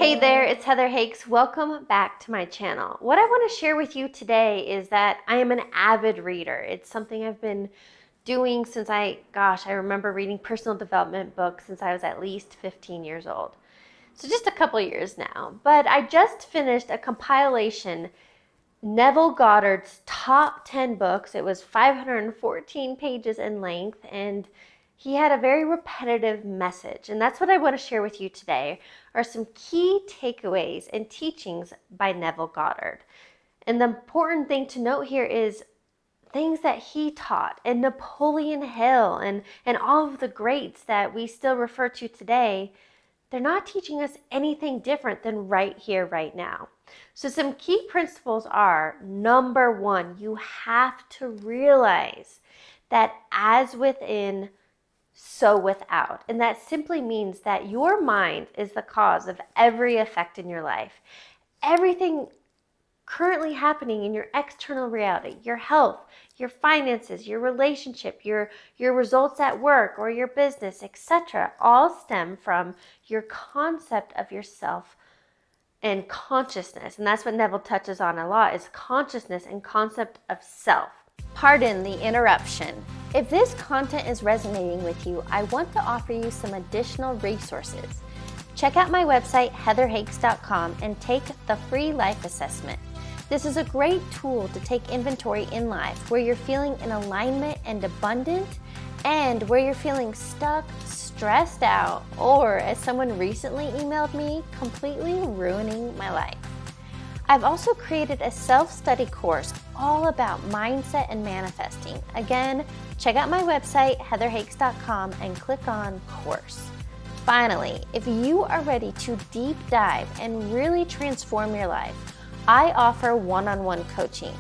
Hey there, it's Heather Hakes. Welcome back to my channel. What I want to share with you today is that I am an avid reader. It's something I've been doing since I remember reading personal development books since I was at least 15 years old. So just a couple years now. But I just finished a compilation, Neville Goddard's top 10 books. It was 514 pages in length, and he had a very repetitive message. And that's what I want to share with you today, are some key takeaways and teachings by Neville Goddard. And the important thing to note here is things that he taught, and Napoleon Hill and all of the greats that we still refer to today, they're not teaching us anything different than right here, right now. So some key principles are, number one, you have to realize that as within, so without. And that simply means that your mind is the cause of every effect in your life. Everything currently happening in your external reality, your health, your finances, your relationship, your results at work or your business, etc., all stem from your concept of yourself and consciousness. And that's what Neville touches on a lot, is consciousness and concept of self. Pardon the interruption. If this content is resonating with you, I want to offer you some additional resources. Check out my website, heatherhakes.com, and take the free life assessment. This is a great tool to take inventory in life where you're feeling in alignment and abundant, and where you're feeling stuck, stressed out, or, as someone recently emailed me, completely ruining my life. I've also created a self-study course all about mindset and manifesting. Again, check out my website, heatherhakes.com, and click on course. Finally, if you are ready to deep dive and really transform your life, I offer one-on-one coaching.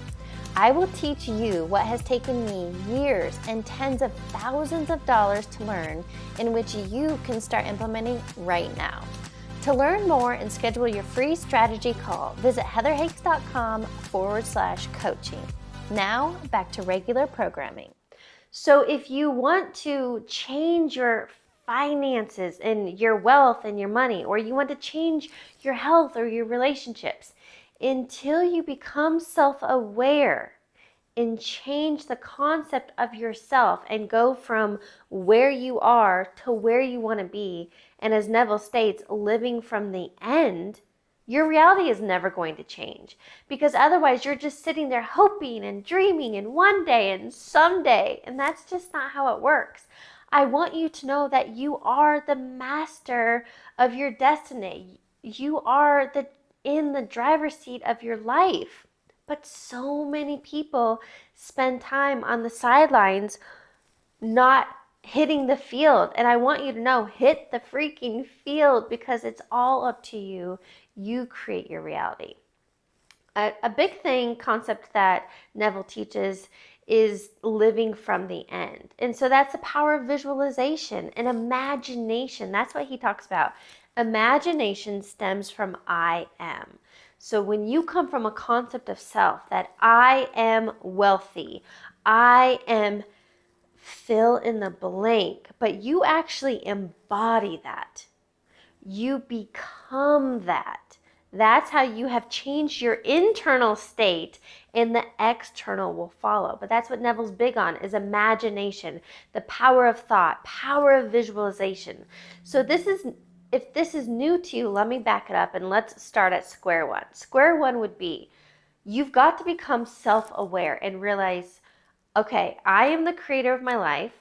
I will teach you what has taken me years and tens of thousands of dollars to learn, in which you can start implementing right now. To learn more and schedule your free strategy call, visit heatherhakes.com/coaching. Now, back to regular programming. So if you want to change your finances and your wealth and your money, or you want to change your health or your relationships, until you become self-aware and change the concept of yourself and go from where you are to where you want to be, and as Neville states, living from the end, your reality is never going to change. Because otherwise you're just sitting there hoping and dreaming and one day and someday, and that's just not how it works. I want you to know that you are the master of your destiny. You are in the driver's seat of your life. But so many people spend time on the sidelines not hitting the field. And I want you to know, hit the freaking field, because it's all up to you. You create your reality. A big concept that Neville teaches is living from the end. And so that's the power of visualization and imagination. That's what he talks about. Imagination stems from I am. So when you come from a concept of self, that I am wealthy, I am fill in the blank, but you actually embody that. You become that. That's how you have changed your internal state, and the external will follow. But that's what Neville's big on, is imagination, the power of thought, power of visualization. So if this is new to you, let me back it up and let's start at square one. Square one would be, you've got to become self-aware and realize, okay, I am the creator of my life.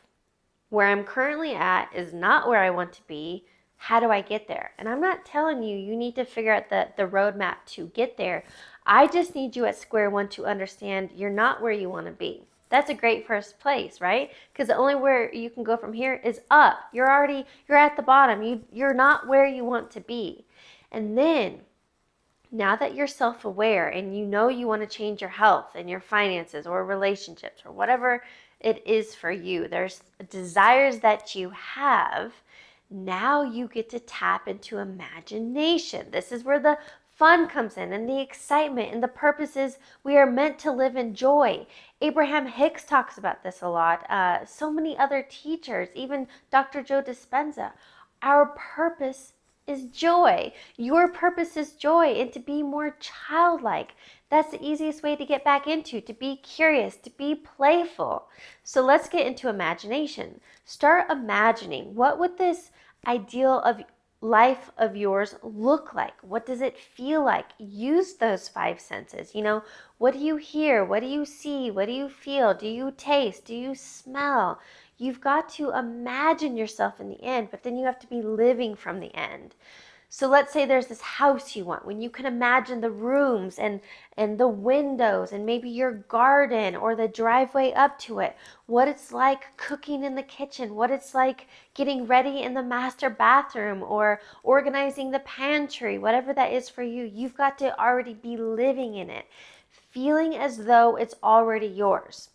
Where I'm currently at is not where I want to be. How do I get there? And I'm not telling you, you need to figure out the roadmap to get there. I just need you at square one to understand you're not where you want to be. That's a great first place, right? Because the only where you can go from here is up. You're at the bottom. You're not where you want to be. And then, now that you're self-aware and you know you want to change your health and your finances or relationships or whatever it is for you, there's desires that you have, now you get to tap into imagination. This is where the fun comes in, and the excitement, and the purpose is we are meant to live in joy. Abraham Hicks talks about this a lot. So many other teachers, even Dr. Joe Dispenza. Our purpose is joy. Your purpose is joy, and to be more childlike. That's the easiest way to get back into, to be curious, to be playful. So let's get into imagination. Start imagining, what would this ideal of life of yours look like? What does it feel like? Use those five senses. What do you hear? What do you see? What do you feel? Do you taste? Do you smell? You've got to imagine yourself in the end, but then you have to be living from the end. So let's say there's this house you want, when you can imagine the rooms and the windows and maybe your garden or the driveway up to it, what it's like cooking in the kitchen, what it's like getting ready in the master bathroom or organizing the pantry, whatever that is for you. You've got to already be living in it, feeling as though it's already yours.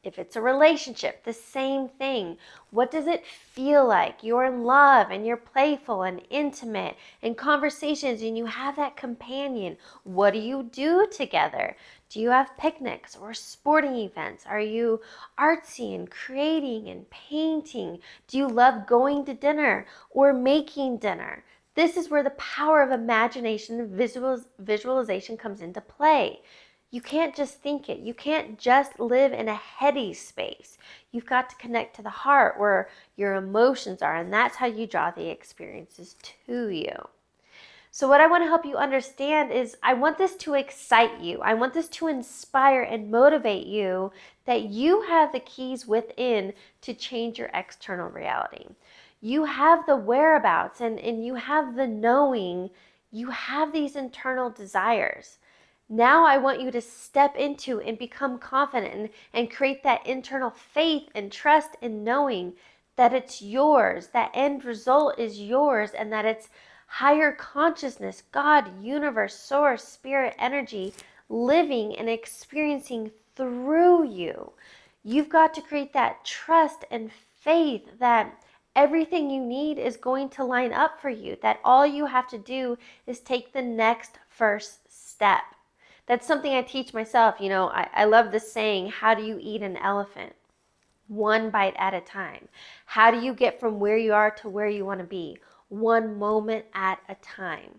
If it's a relationship, the same thing. What does it feel like? You're in love and you're playful and intimate and conversations and you have that companion. What do you do together? Do you have picnics or sporting events? Are you artsy and creating and painting? Do you love going to dinner or making dinner? This is where the power of imagination and visualization comes into play. You can't just think it. You can't just live in a heady space. You've got to connect to the heart where your emotions are, and that's how you draw the experiences to you. So what I want to help you understand is I want this to excite you. I want this to inspire and motivate you that you have the keys within to change your external reality. You have the whereabouts and you have the knowing. You have these internal desires. Now I want you to step into and become confident and create that internal faith and trust in knowing that it's yours, that end result is yours, and that it's higher consciousness, God, universe, source, spirit, energy, living and experiencing through you. You've got to create that trust and faith that everything you need is going to line up for you, that all you have to do is take the next first step. That's something I teach myself. I love this saying, how do you eat an elephant? One bite at a time. How do you get from where you are to where you want to be? One moment at a time.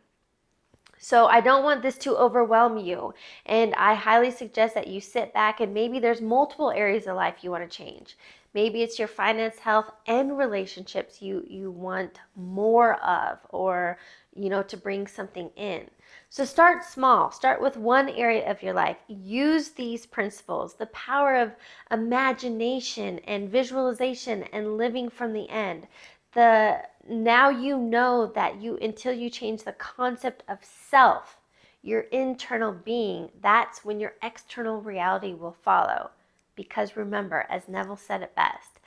So I don't want this to overwhelm you. And I highly suggest that you sit back and maybe there's multiple areas of life you want to change. Maybe it's your finance, health, and relationships you want more of, or, to bring something in. So start small. Start with one area of your life. Use these principles, the power of imagination and visualization and living from the end. Now you know that until you change the concept of self, your internal being, that's when your external reality will follow. Because remember, as Neville said it best,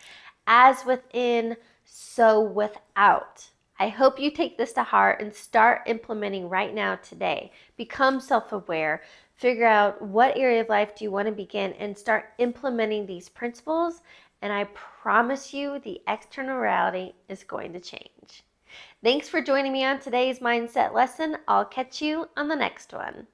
as within, so without. I hope you take this to heart and start implementing right now today. Become self-aware. Figure out what area of life do you want to begin and start implementing these principles. And I promise you the external reality is going to change. Thanks for joining me on today's mindset lesson. I'll catch you on the next one.